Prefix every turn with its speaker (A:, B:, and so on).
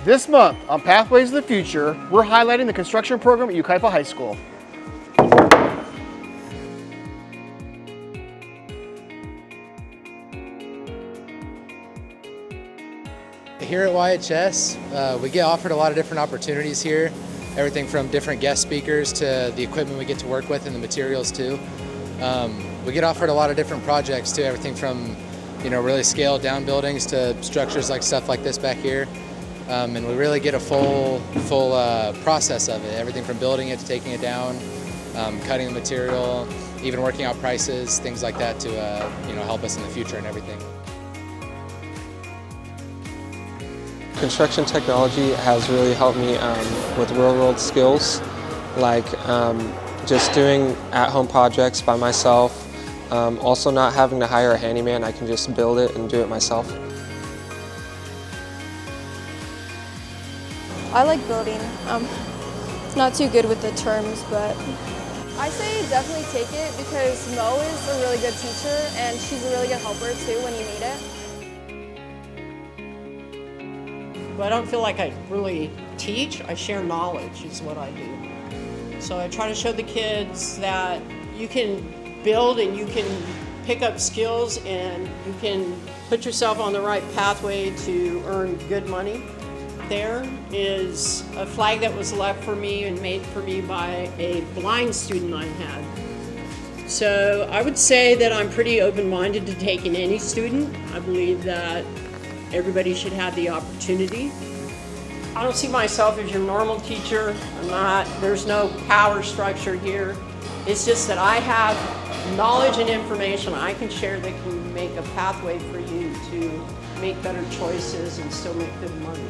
A: This month on Pathways of the Future, we're highlighting the construction program at Yucaipa High School.
B: Here at YHS, we get offered a lot of different opportunities here. Everything from different guest speakers to the equipment we get to work with and the materials too. We get offered a lot of different projects too, everything from really scaled down buildings to structures like stuff like this back here. And we really get a full process of it, everything from building it to taking it down, cutting the material, even working out prices, things like that to help us in the future and everything.
C: Construction technology has really helped me with real-world skills, like just doing at-home projects by myself. Also not having to hire a handyman, I can just build it and do it myself.
D: I like building. Not too good with the terms, but
E: I say definitely take it because Mo is a really good teacher and she's a really good helper too when you need it.
F: But I don't feel like I really teach. I share knowledge is what I do. So I try to show the kids that you can build and you can pick up skills and you can put yourself on the right pathway to earn good money. There is a flag that was left for me and made for me by a blind student I had. So I would say that I'm pretty open-minded to taking any student. I believe that everybody should have the opportunity. I don't see myself as your normal teacher. There's no power structure here. It's just that I have knowledge and information I can share that can make a pathway for you to make better choices and still make good money.